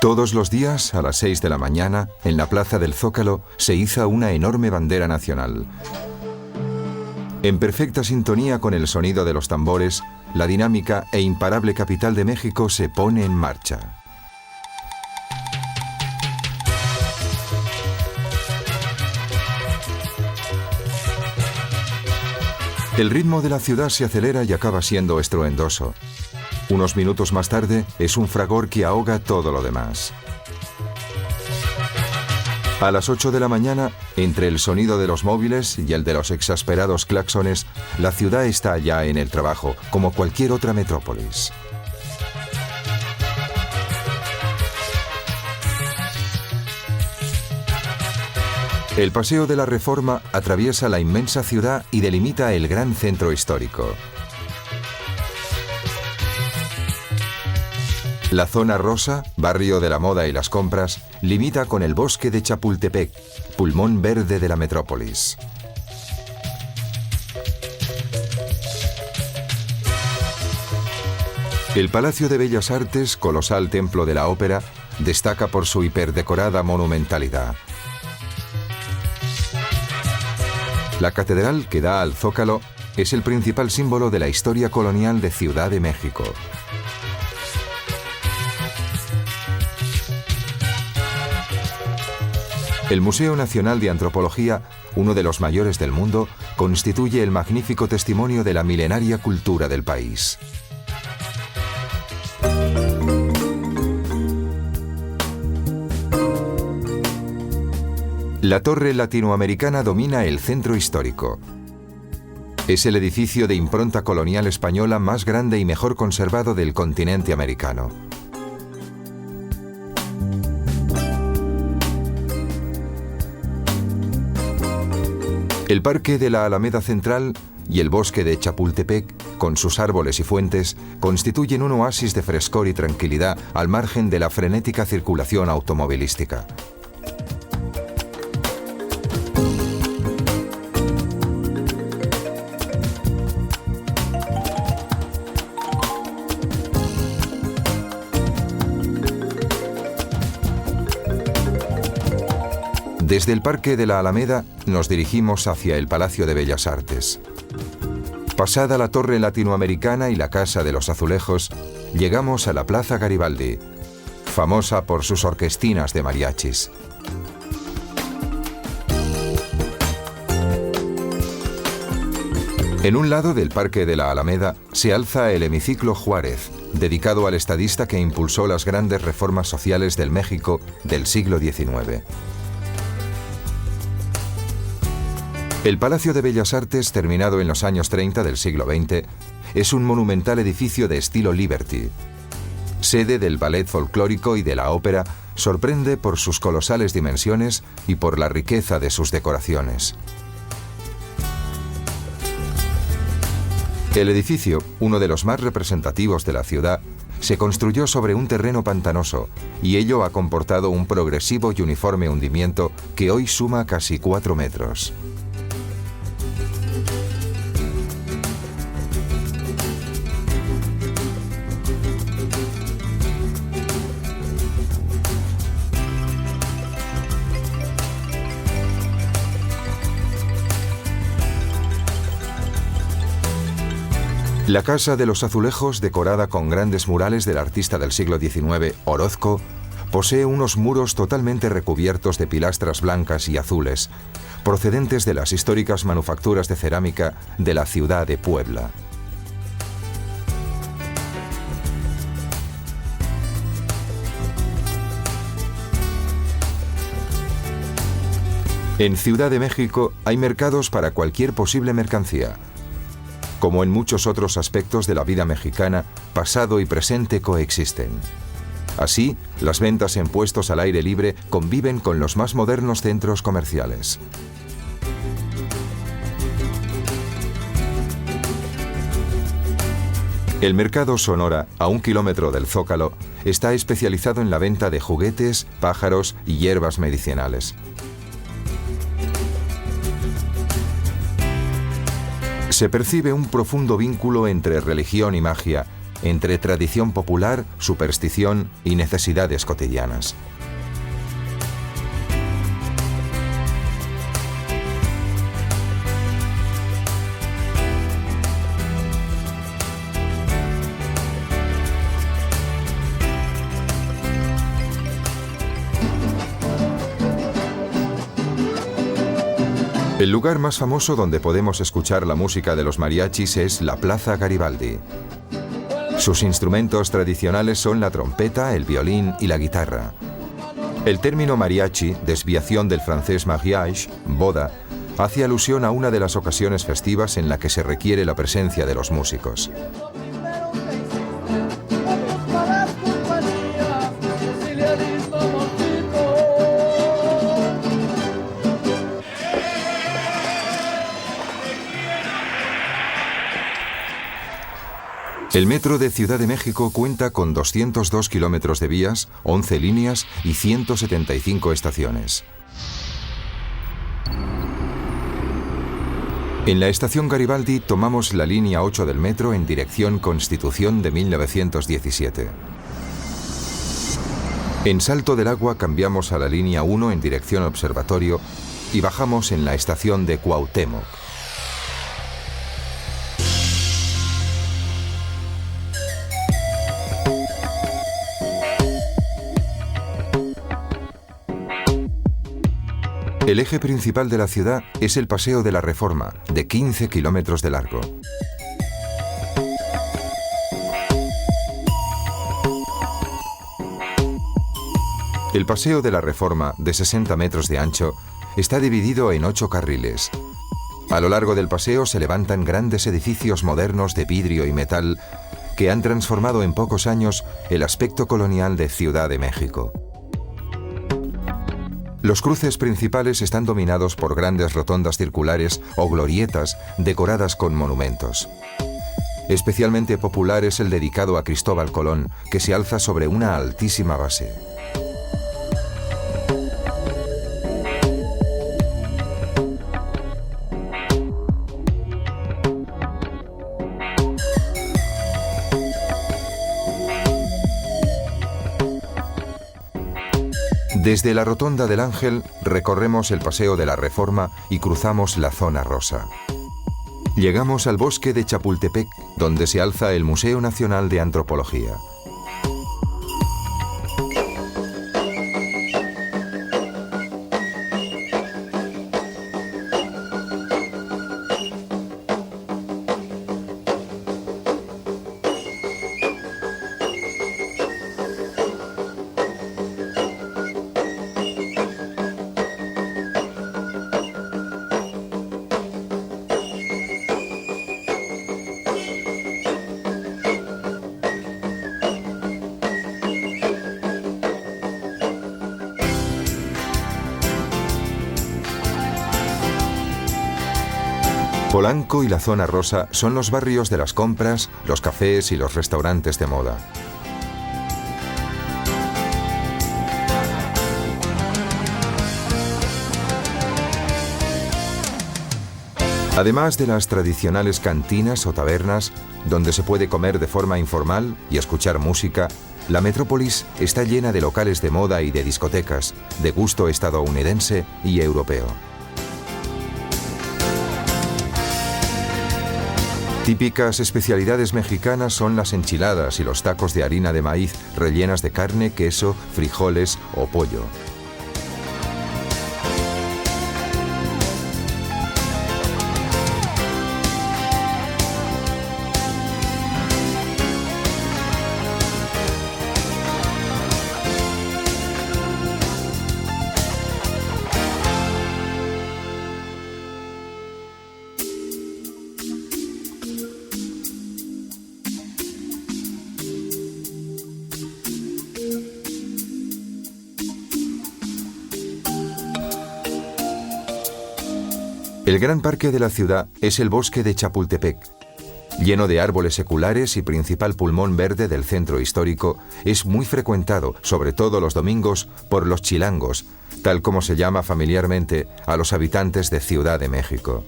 Todos los días, a las 6 de la mañana, en la plaza del Zócalo, se iza una enorme bandera nacional. En perfecta sintonía con el sonido de los tambores, la dinámica e imparable capital de México se pone en marcha. El ritmo de la ciudad se acelera y acaba siendo estruendoso. Unos minutos más tarde, es un fragor que ahoga todo lo demás. A las 8 de la mañana, entre el sonido de los móviles y el de los exasperados claxones, la ciudad está ya en el trabajo, como cualquier otra metrópolis. El Paseo de la Reforma atraviesa la inmensa ciudad y delimita el gran centro histórico. La zona rosa, barrio de la moda y las compras, limita con el bosque de Chapultepec, pulmón verde de la metrópolis. El Palacio de Bellas Artes, colosal templo de la ópera, destaca por su hiperdecorada monumentalidad. La catedral que da al Zócalo es el principal símbolo de la historia colonial de Ciudad de México. El Museo Nacional de Antropología, uno de los mayores del mundo, constituye el magnífico testimonio de la milenaria cultura del país. La Torre Latinoamericana domina el centro histórico. Es el edificio de impronta colonial española más grande y mejor conservado del continente americano. El Parque de la Alameda Central y el Bosque de Chapultepec, con sus árboles y fuentes, constituyen un oasis de frescor y tranquilidad al margen de la frenética circulación automovilística. Desde el Parque de la Alameda nos dirigimos hacia el Palacio de Bellas Artes. Pasada la Torre Latinoamericana y la Casa de los Azulejos, llegamos a la Plaza Garibaldi, famosa por sus orquestinas de mariachis. En un lado del Parque de la Alameda se alza el Hemiciclo Juárez, dedicado al estadista que impulsó las grandes reformas sociales del México del siglo XIX. El Palacio de Bellas Artes, terminado en los años 30 del siglo XX, es un monumental edificio de estilo Liberty. Sede del ballet folclórico y de la ópera, sorprende por sus colosales dimensiones y por la riqueza de sus decoraciones. El edificio, uno de los más representativos de la ciudad, se construyó sobre un terreno pantanoso y ello ha comportado un progresivo y uniforme hundimiento que hoy suma casi 4 metros. La Casa de los Azulejos, decorada con grandes murales del artista del siglo XIX, Orozco, posee unos muros totalmente recubiertos de pilastras blancas y azules, procedentes de las históricas manufacturas de cerámica de la ciudad de Puebla. En Ciudad de México hay mercados para cualquier posible mercancía. Como en muchos otros aspectos de la vida mexicana, pasado y presente coexisten. Así, las ventas en puestos al aire libre conviven con los más modernos centros comerciales. El Mercado Sonora, a 1 kilómetro del Zócalo, está especializado en la venta de juguetes, pájaros y hierbas medicinales. Se percibe un profundo vínculo entre religión y magia, entre tradición popular, superstición y necesidades cotidianas. El lugar más famoso donde podemos escuchar la música de los mariachis es la Plaza Garibaldi. Sus instrumentos tradicionales son la trompeta, el violín y la guitarra. El término mariachi, desviación del francés mariage, boda, hace alusión a una de las ocasiones festivas en la que se requiere la presencia de los músicos. El metro de Ciudad de México cuenta con 202 kilómetros de vías, 11 líneas y 175 estaciones. En la estación Garibaldi tomamos la línea 8 del metro en dirección Constitución de 1917. En Salto del Agua cambiamos a la línea 1 en dirección Observatorio y bajamos en la estación de Cuauhtémoc. El eje principal de la ciudad es el Paseo de la Reforma, de 15 kilómetros de largo. El Paseo de la Reforma, de 60 metros de ancho, está dividido en 8 carriles. A lo largo del paseo se levantan grandes edificios modernos de vidrio y metal que han transformado en pocos años el aspecto colonial de Ciudad de México. Los cruces principales están dominados por grandes rotondas circulares o glorietas decoradas con monumentos. Especialmente popular es el dedicado a Cristóbal Colón, que se alza sobre una altísima base. Desde la Rotonda del Ángel recorremos el Paseo de la Reforma y cruzamos la Zona Rosa. Llegamos al bosque de Chapultepec, donde se alza el Museo Nacional de Antropología. Polanco y la Zona Rosa son los barrios de las compras, los cafés y los restaurantes de moda. Además de las tradicionales cantinas o tabernas, donde se puede comer de forma informal y escuchar música, la metrópolis está llena de locales de moda y de discotecas, de gusto estadounidense y europeo. Típicas especialidades mexicanas son las enchiladas y los tacos de harina de maíz rellenas de carne, queso, frijoles o pollo. El gran parque de la ciudad es el bosque de Chapultepec. Lleno de árboles seculares y principal pulmón verde del centro histórico, es muy frecuentado, sobre todo los domingos, por los chilangos, tal como se llama familiarmente a los habitantes de Ciudad de México.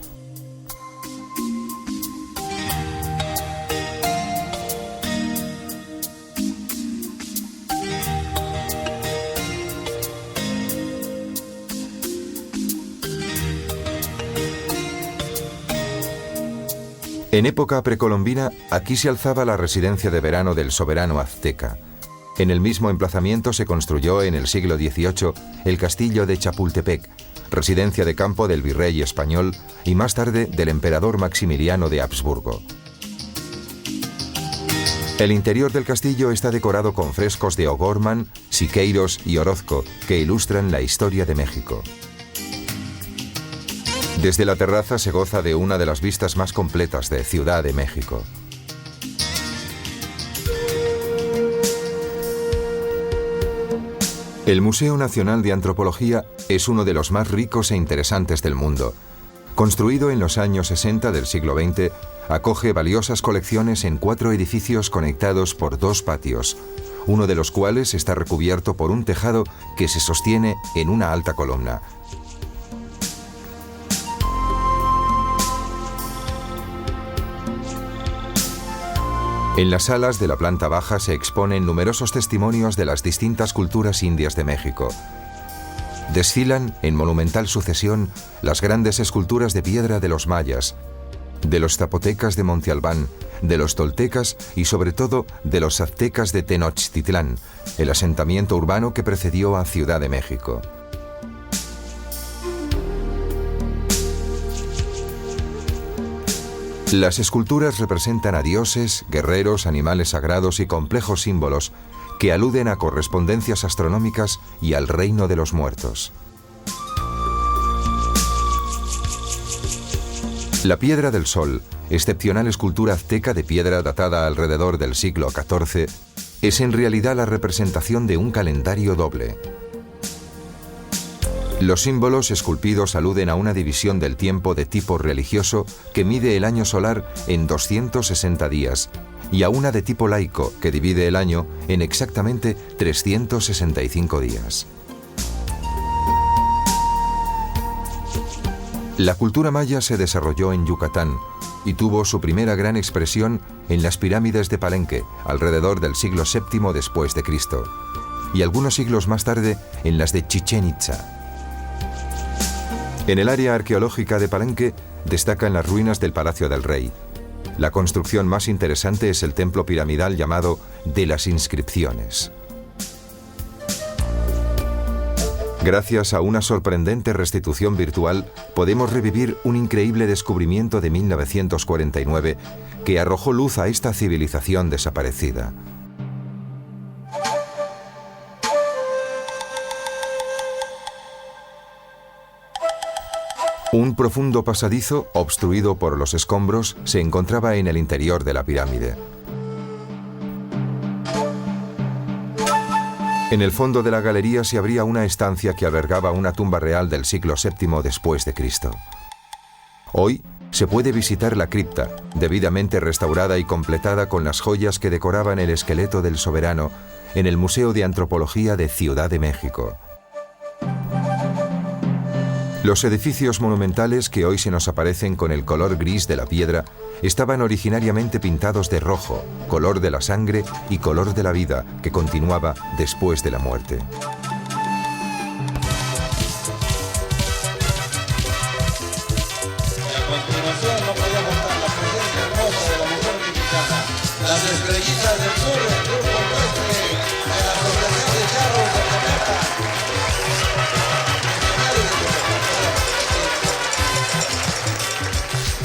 En época precolombina, aquí se alzaba la residencia de verano del soberano azteca. En el mismo emplazamiento se construyó en el siglo XVIII el castillo de Chapultepec, residencia de campo del virrey español y más tarde del emperador Maximiliano de Habsburgo. El interior del castillo está decorado con frescos de O'Gorman, Siqueiros y Orozco que ilustran la historia de México. Desde la terraza se goza de una de las vistas más completas de Ciudad de México. El Museo Nacional de Antropología es uno de los más ricos e interesantes del mundo. Construido en los años 60 del siglo XX, acoge valiosas colecciones en 4 edificios conectados por 2 patios, uno de los cuales está recubierto por un tejado que se sostiene en una alta columna. En las salas de la planta baja se exponen numerosos testimonios de las distintas culturas indias de México. Desfilan en monumental sucesión las grandes esculturas de piedra de los mayas, de los zapotecas de Monte Albán, de los toltecas y sobre todo de los aztecas de Tenochtitlán, el asentamiento urbano que precedió a Ciudad de México. Las esculturas representan a dioses, guerreros, animales sagrados y complejos símbolos que aluden a correspondencias astronómicas y al reino de los muertos. La Piedra del Sol, excepcional escultura azteca de piedra datada alrededor del siglo XIV, es en realidad la representación de un calendario doble. Los símbolos esculpidos aluden a una división del tiempo de tipo religioso que mide el año solar en 260 días y a una de tipo laico que divide el año en exactamente 365 días. La cultura maya se desarrolló en Yucatán y tuvo su primera gran expresión en las pirámides de Palenque alrededor del siglo VII después de Cristo y algunos siglos más tarde en las de Chichén Itzá. En el área arqueológica de Palenque destacan las ruinas del Palacio del Rey. La construcción más interesante es el templo piramidal llamado de las Inscripciones. Gracias a una sorprendente restitución virtual, podemos revivir un increíble descubrimiento de 1949 que arrojó luz a esta civilización desaparecida. Un profundo pasadizo, obstruido por los escombros, se encontraba en el interior de la pirámide. En el fondo de la galería se abría una estancia que albergaba una tumba real del siglo VII después de Cristo. Hoy se puede visitar la cripta, debidamente restaurada y completada con las joyas que decoraban el esqueleto del soberano, en el Museo de Antropología de Ciudad de México. Los edificios monumentales que hoy se nos aparecen con el color gris de la piedra estaban originariamente pintados de rojo, color de la sangre y color de la vida que continuaba después de la muerte. A continuación no podía faltar la presencia hermosa de la mujer mexicana, las estrellitas del sur, el grupo nuestre, de la Asociación de Charros de Cometa.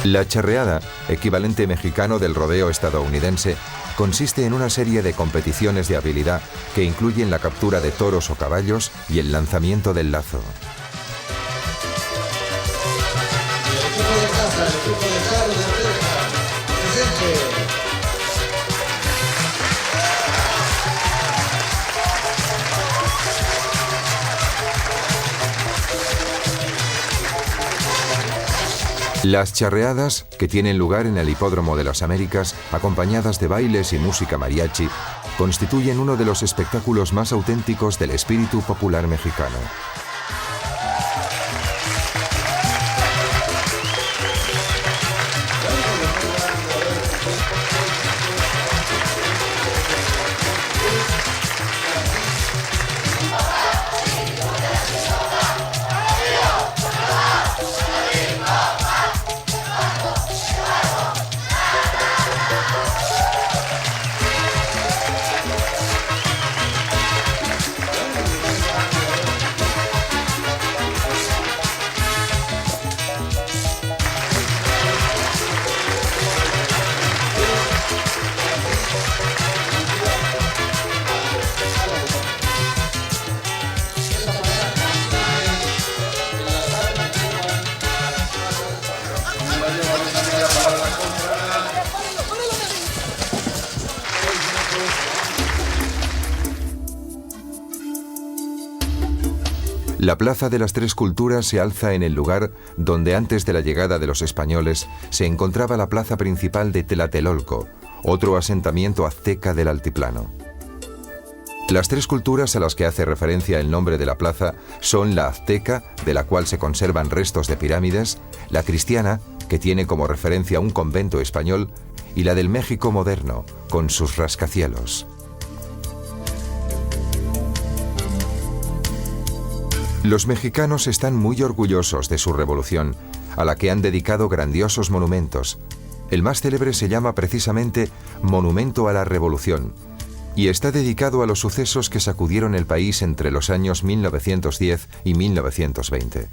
La charreada, equivalente mexicano del rodeo estadounidense, consiste en una serie de competiciones de habilidad que incluyen la captura de toros o caballos y el lanzamiento del lazo. El equipo de casa, el equipo de Charros de Cometa, presente. Las charreadas, que tienen lugar en el Hipódromo de las Américas, acompañadas de bailes y música mariachi, constituyen uno de los espectáculos más auténticos del espíritu popular mexicano. La Plaza de las Tres Culturas se alza en el lugar donde antes de la llegada de los españoles se encontraba la plaza principal de Tlatelolco, otro asentamiento azteca del altiplano. Las tres culturas a las que hace referencia el nombre de la plaza son la azteca, de la cual se conservan restos de pirámides, la cristiana, que tiene como referencia un convento español, y la del México moderno, con sus rascacielos. Los mexicanos están muy orgullosos de su revolución, a la que han dedicado grandiosos monumentos. El más célebre se llama precisamente Monumento a la Revolución, y está dedicado a los sucesos que sacudieron el país entre los años 1910 y 1920.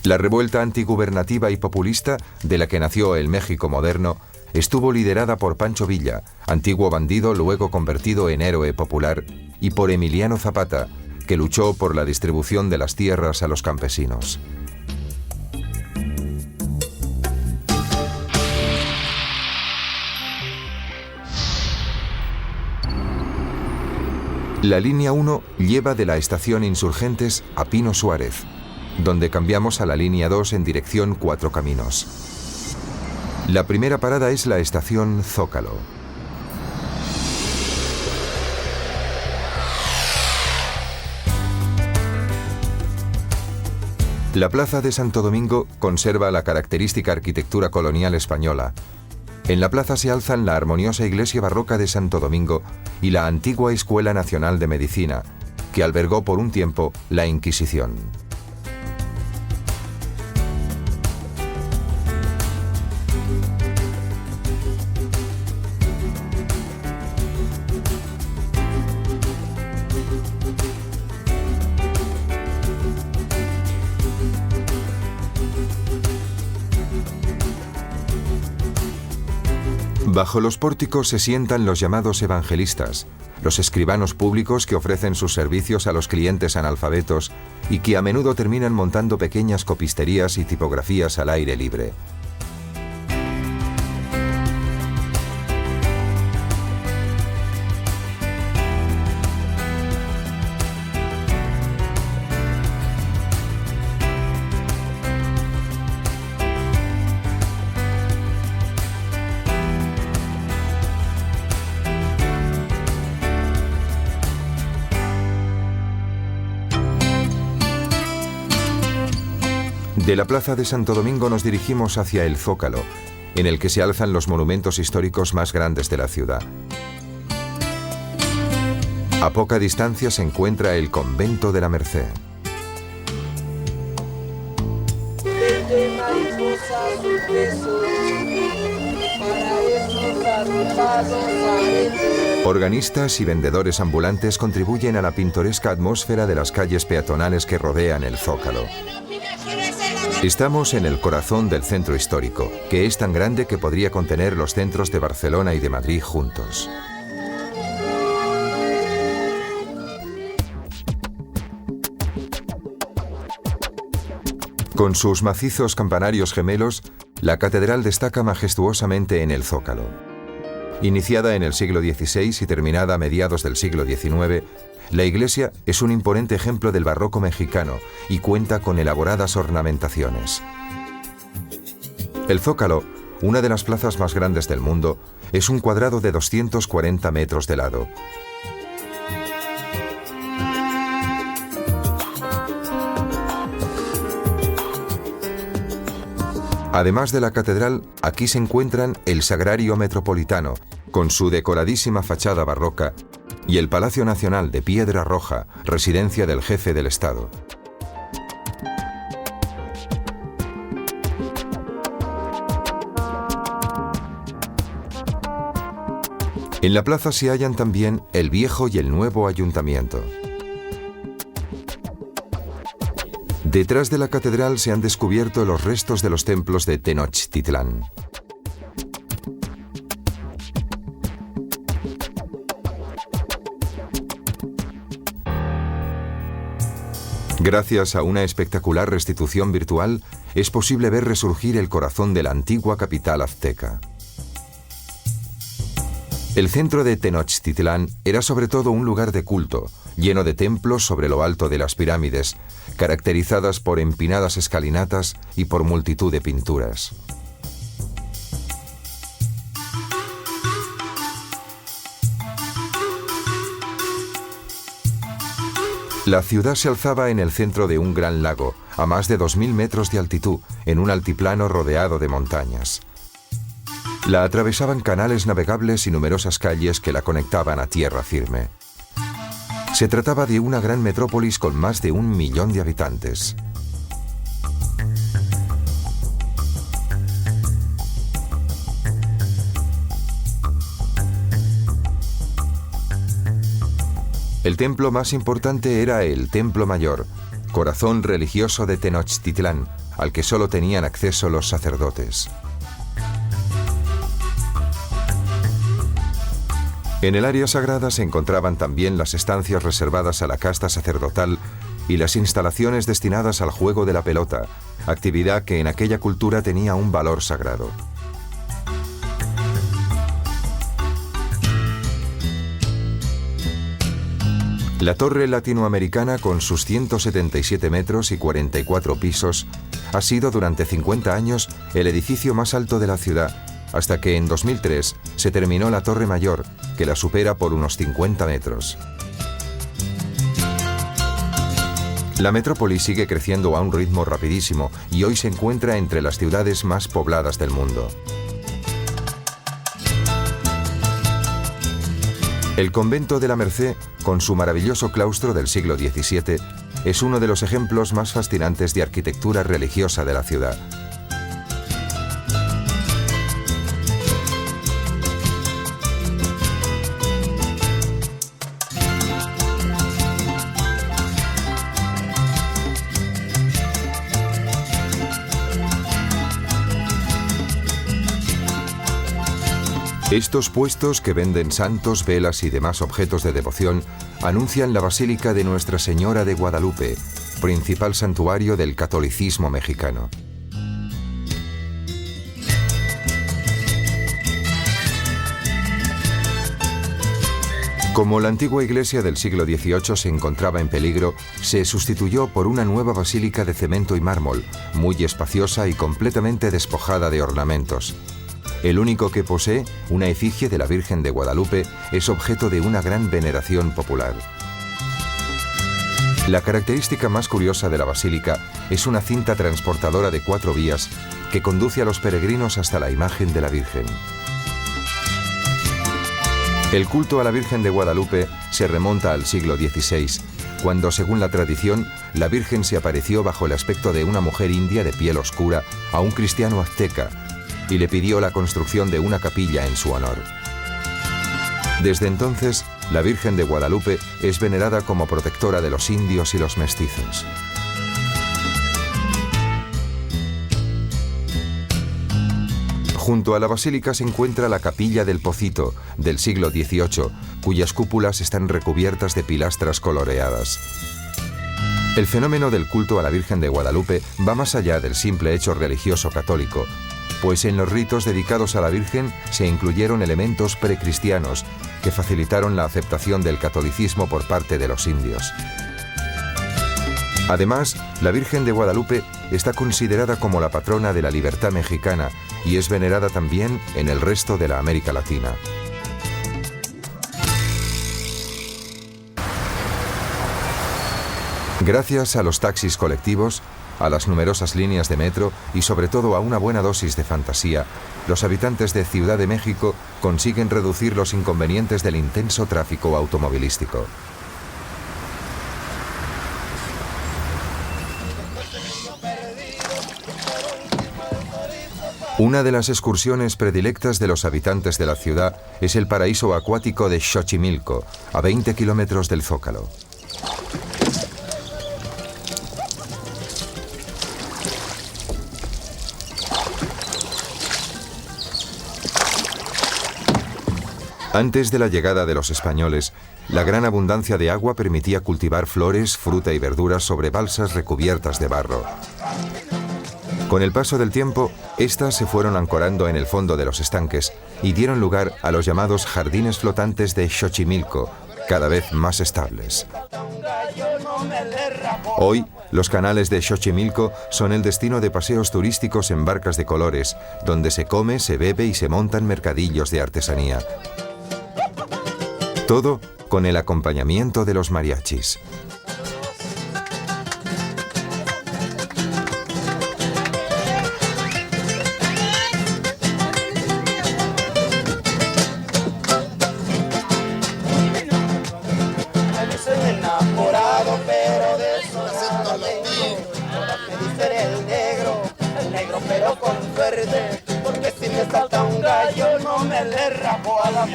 La revuelta antigubernativa y populista, de la que nació el México moderno, estuvo liderada por Pancho Villa, antiguo bandido luego convertido en héroe popular, y por Emiliano Zapata, que luchó por la distribución de las tierras a los campesinos. La línea 1 lleva de la estación Insurgentes a Pino Suárez, donde cambiamos a la línea 2 en dirección Cuatro Caminos. La primera parada es la estación Zócalo. La plaza de Santo Domingo conserva la característica arquitectura colonial española. En la plaza se alzan la armoniosa iglesia barroca de Santo Domingo y la antigua Escuela Nacional de Medicina, que albergó por un tiempo la Inquisición. Bajo los pórticos se sientan los llamados evangelistas, los escribanos públicos que ofrecen sus servicios a los clientes analfabetos y que a menudo terminan montando pequeñas copisterías y tipografías al aire libre. De la plaza de Santo Domingo nos dirigimos hacia el Zócalo, en el que se alzan los monumentos históricos más grandes de la ciudad. A poca distancia se encuentra el Convento de la Merced. Organistas y vendedores ambulantes contribuyen a la pintoresca atmósfera de las calles peatonales que rodean el Zócalo. Estamos en el corazón del centro histórico, que es tan grande que podría contener los centros de Barcelona y de Madrid juntos. Con sus macizos campanarios gemelos, la catedral destaca majestuosamente en el Zócalo. Iniciada en el siglo XVI y terminada a mediados del siglo XIX, la iglesia es un imponente ejemplo del barroco mexicano y cuenta con elaboradas ornamentaciones. El Zócalo, una de las plazas más grandes del mundo, es un cuadrado de 240 metros de lado. Además de la catedral, aquí se encuentran el Sagrario Metropolitano, con su decoradísima fachada barroca, y el Palacio Nacional de Piedra Roja, residencia del jefe del Estado. En la plaza se hallan también el viejo y el nuevo ayuntamiento. Detrás de la catedral se han descubierto los restos de los templos de Tenochtitlán. Gracias a una espectacular restitución virtual, es posible ver resurgir el corazón de la antigua capital azteca. El centro de Tenochtitlán era sobre todo un lugar de culto, lleno de templos sobre lo alto de las pirámides, caracterizadas por empinadas escalinatas y por multitud de pinturas. La ciudad se alzaba en el centro de un gran lago, a más de 2000 metros de altitud, en un altiplano rodeado de montañas. La atravesaban canales navegables y numerosas calles que la conectaban a tierra firme. Se trataba de una gran metrópolis con más de 1 millón de habitantes. El templo más importante era el Templo Mayor, corazón religioso de Tenochtitlán, al que solo tenían acceso los sacerdotes. En el área sagrada se encontraban también las estancias reservadas a la casta sacerdotal y las instalaciones destinadas al juego de la pelota, actividad que en aquella cultura tenía un valor sagrado. La torre latinoamericana, con sus 177 metros y 44 pisos, ha sido durante 50 años el edificio más alto de la ciudad, hasta que en 2003 se terminó la Torre Mayor, que la supera por unos 50 metros. La metrópoli sigue creciendo a un ritmo rapidísimo y hoy se encuentra entre las ciudades más pobladas del mundo. El convento de la Merced, con su maravilloso claustro del siglo XVII, es uno de los ejemplos más fascinantes de arquitectura religiosa de la ciudad. Estos puestos que venden santos, velas y demás objetos de devoción anuncian la Basílica de Nuestra Señora de Guadalupe, principal santuario del catolicismo mexicano. Como la antigua iglesia del siglo XVIII se encontraba en peligro, se sustituyó por una nueva basílica de cemento y mármol, muy espaciosa y completamente despojada de ornamentos. El único que posee, una efigie de la Virgen de Guadalupe, es objeto de una gran veneración popular. La característica más curiosa de la basílica es una cinta transportadora de 4 vías que conduce a los peregrinos hasta la imagen de la Virgen. El culto a la Virgen de Guadalupe se remonta al siglo XVI, cuando, según la tradición, la Virgen se apareció bajo el aspecto de una mujer india de piel oscura a un cristiano azteca, y le pidió la construcción de una capilla en su honor. Desde entonces, la Virgen de Guadalupe es venerada como protectora de los indios y los mestizos. Junto a la basílica se encuentra la Capilla del Pocito, del siglo XVIII, cuyas cúpulas están recubiertas de pilastras coloreadas. El fenómeno del culto a la Virgen de Guadalupe va más allá del simple hecho religioso católico, pues en los ritos dedicados a la Virgen se incluyeron elementos precristianos que facilitaron la aceptación del catolicismo por parte de los indios. Además, la Virgen de Guadalupe está considerada como la patrona de la libertad mexicana y es venerada también en el resto de la América Latina. Gracias a los taxis colectivos, a las numerosas líneas de metro y sobre todo a una buena dosis de fantasía, los habitantes de Ciudad de México consiguen reducir los inconvenientes del intenso tráfico automovilístico. Una de las excursiones predilectas de los habitantes de la ciudad es el paraíso acuático de Xochimilco, a 20 kilómetros del Zócalo. Antes de la llegada de los españoles, la gran abundancia de agua permitía cultivar flores, fruta y verduras sobre balsas recubiertas de barro. Con el paso del tiempo, estas se fueron ancorando en el fondo de los estanques y dieron lugar a los llamados jardines flotantes de Xochimilco, cada vez más estables. Hoy, los canales de Xochimilco son el destino de paseos turísticos en barcas de colores, donde se come, se bebe y se montan mercadillos de artesanía. Todo con el acompañamiento de los mariachis. Porque si me salta un gallo no me le rapo a la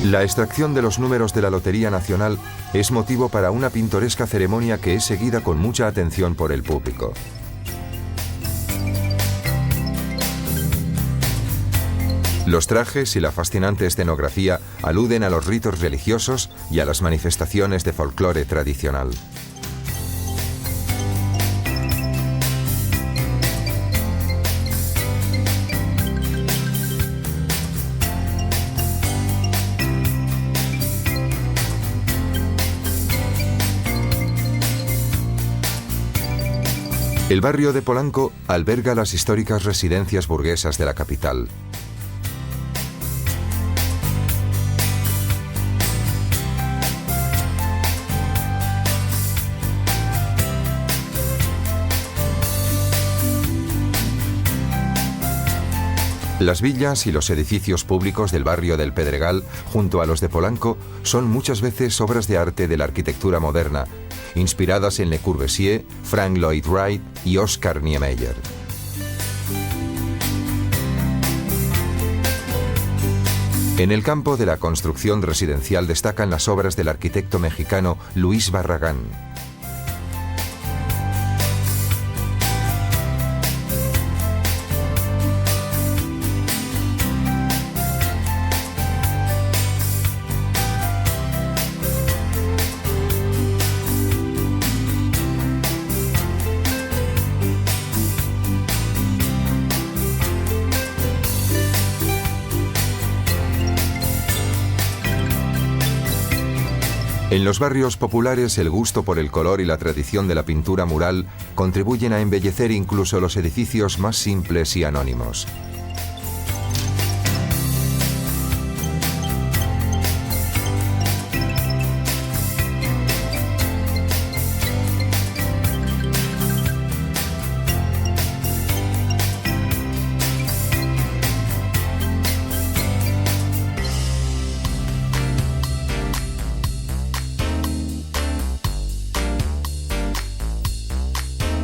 La extracción de los números de la Lotería Nacional es motivo para una pintoresca ceremonia que es seguida con mucha atención por el público. Los trajes y la fascinante escenografía aluden a los ritos religiosos y a las manifestaciones de folclore tradicional. El barrio de Polanco alberga las históricas residencias burguesas de la capital. Las villas y los edificios públicos del barrio del Pedregal, junto a los de Polanco, son muchas veces obras de arte de la arquitectura moderna, inspiradas en Le Corbusier, Frank Lloyd Wright y Oscar Niemeyer. En el campo de la construcción residencial destacan las obras del arquitecto mexicano Luis Barragán. En los barrios populares, el gusto por el color y la tradición de la pintura mural contribuyen a embellecer incluso los edificios más simples y anónimos.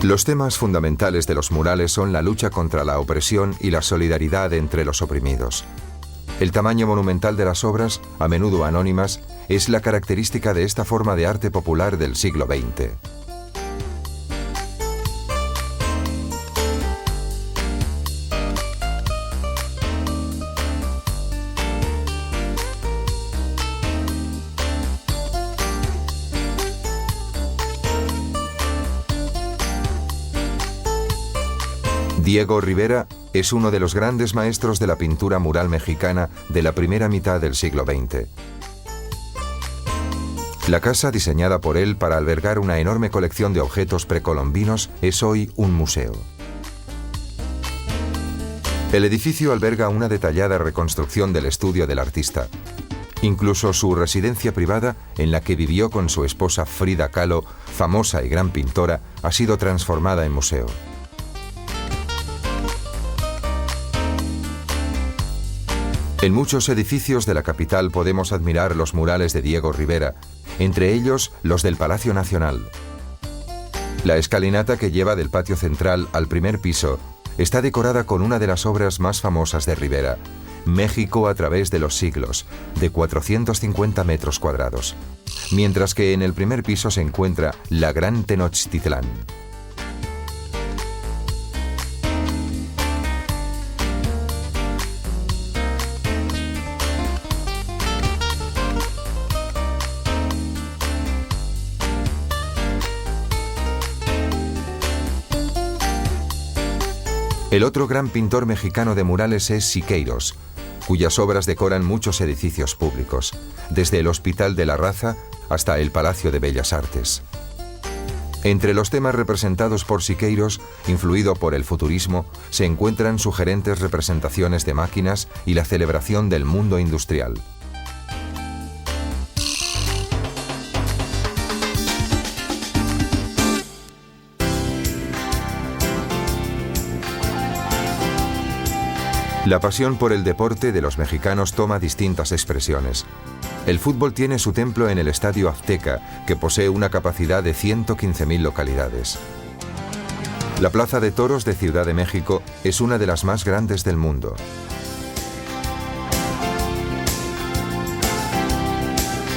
Los temas fundamentales de los murales son la lucha contra la opresión y la solidaridad entre los oprimidos. El tamaño monumental de las obras, a menudo anónimas, es la característica de esta forma de arte popular del siglo XX. Diego Rivera es uno de los grandes maestros de la pintura mural mexicana de la primera mitad del siglo XX. La casa, diseñada por él para albergar una enorme colección de objetos precolombinos, es hoy un museo. El edificio alberga una detallada reconstrucción del estudio del artista. Incluso su residencia privada, en la que vivió con su esposa Frida Kahlo, famosa y gran pintora, ha sido transformada en museo. En muchos edificios de la capital podemos admirar los murales de Diego Rivera, entre ellos los del Palacio Nacional. La escalinata que lleva del patio central al primer piso está decorada con una de las obras más famosas de Rivera, México a través de los siglos, de 450 metros cuadrados, mientras que en el primer piso se encuentra la Gran Tenochtitlán. El otro gran pintor mexicano de murales es Siqueiros, cuyas obras decoran muchos edificios públicos, desde el Hospital de la Raza hasta el Palacio de Bellas Artes. Entre los temas representados por Siqueiros, influido por el futurismo, se encuentran sugerentes representaciones de máquinas y la celebración del mundo industrial. La pasión por el deporte de los mexicanos toma distintas expresiones. El fútbol tiene su templo en el Estadio Azteca, que posee una capacidad de 115.000 localidades. La Plaza de Toros de Ciudad de México es una de las más grandes del mundo.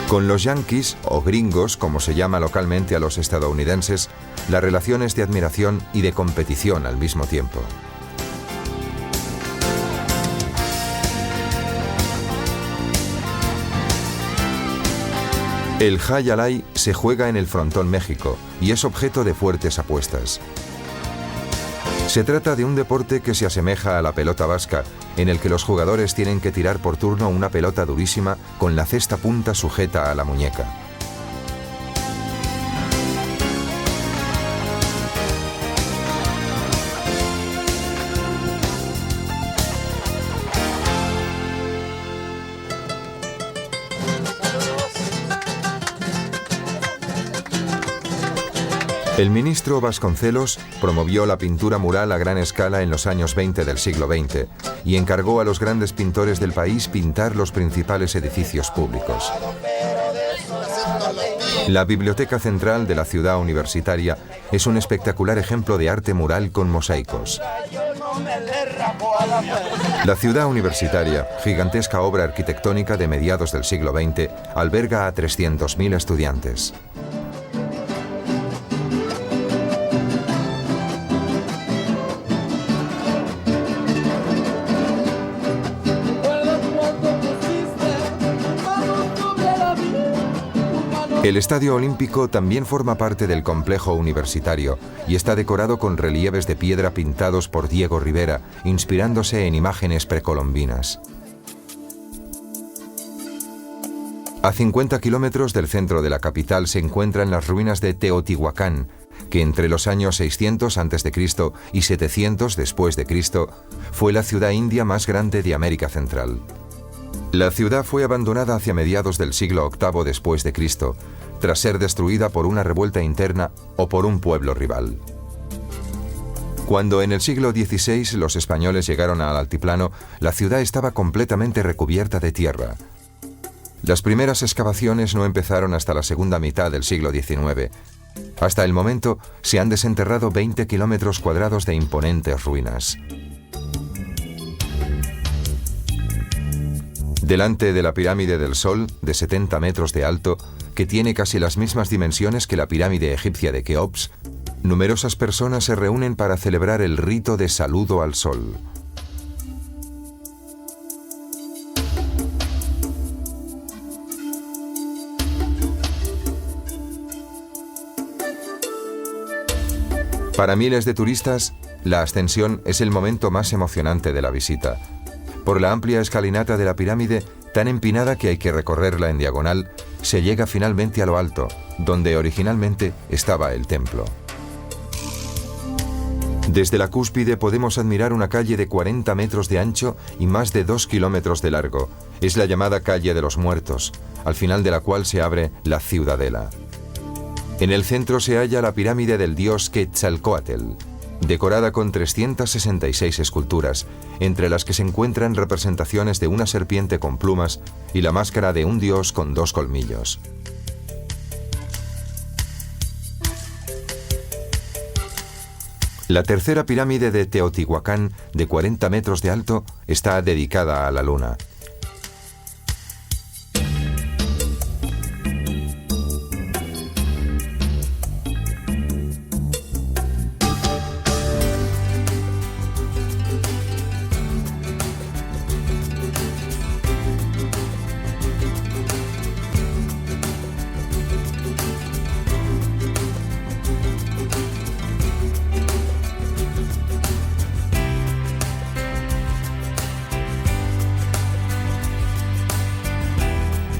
Con los Yankees, o gringos, como se llama localmente a los estadounidenses, la relación es de admiración y de competición al mismo tiempo. El Jai Alai se juega en el Frontón México y es objeto de fuertes apuestas. Se trata de un deporte que se asemeja a la pelota vasca, en el que los jugadores tienen que tirar por turno una pelota durísima con la cesta punta sujeta a la muñeca. El ministro Vasconcelos promovió la pintura mural a gran escala en los años 20 del siglo XX y encargó a los grandes pintores del país pintar los principales edificios públicos. La Biblioteca Central de la Ciudad Universitaria es un espectacular ejemplo de arte mural con mosaicos. La Ciudad Universitaria, gigantesca obra arquitectónica de mediados del siglo XX, alberga a 300.000 estudiantes. El Estadio Olímpico también forma parte del complejo universitario y está decorado con relieves de piedra pintados por Diego Rivera, inspirándose en imágenes precolombinas. A 50 kilómetros del centro de la capital se encuentran las ruinas de Teotihuacán, que entre los años 600 a.C. y 700 después de Cristo fue la ciudad india más grande de América Central. La ciudad fue abandonada hacia mediados del siglo VIII después de Cristo, tras ser destruida por una revuelta interna o por un pueblo rival. Cuando en el siglo XVI los españoles llegaron al altiplano, la ciudad estaba completamente recubierta de tierra. Las primeras excavaciones no empezaron hasta la segunda mitad del siglo XIX. Hasta el momento se han desenterrado 20 kilómetros cuadrados de imponentes ruinas. Delante de la pirámide del Sol, de 70 metros de alto, que tiene casi las mismas dimensiones que la pirámide egipcia de Keops, numerosas personas se reúnen para celebrar el rito de saludo al Sol. Para miles de turistas, la ascensión es el momento más emocionante de la visita. Por la amplia escalinata de la pirámide, tan empinada que hay que recorrerla en diagonal, se llega finalmente a lo alto, donde originalmente estaba el templo. Desde la cúspide podemos admirar una calle de 40 metros de ancho y más de 2 kilómetros de largo. Es la llamada Calle de los Muertos, al final de la cual se abre la Ciudadela. En el centro se halla la pirámide del dios Quetzalcóatl, decorada con 366 esculturas, entre las que se encuentran representaciones de una serpiente con plumas y la máscara de un dios con 2 colmillos. La tercera pirámide de Teotihuacán, de 40 metros de alto, está dedicada a la luna.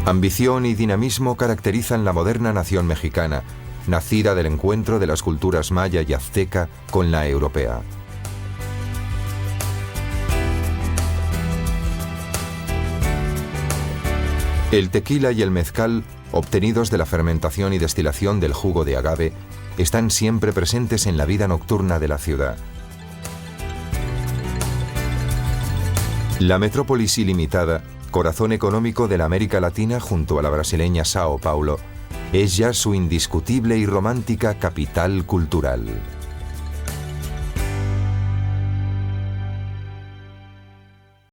Ambición y dinamismo caracterizan la moderna nación mexicana, nacida del encuentro de las culturas maya y azteca con la europea. El tequila y el mezcal, obtenidos de la fermentación y destilación del jugo de agave, están siempre presentes en la vida nocturna de la ciudad. La metrópolis ilimitada, corazón económico de la América Latina junto a la brasileña Sao Paulo, es ya su indiscutible y romántica capital cultural.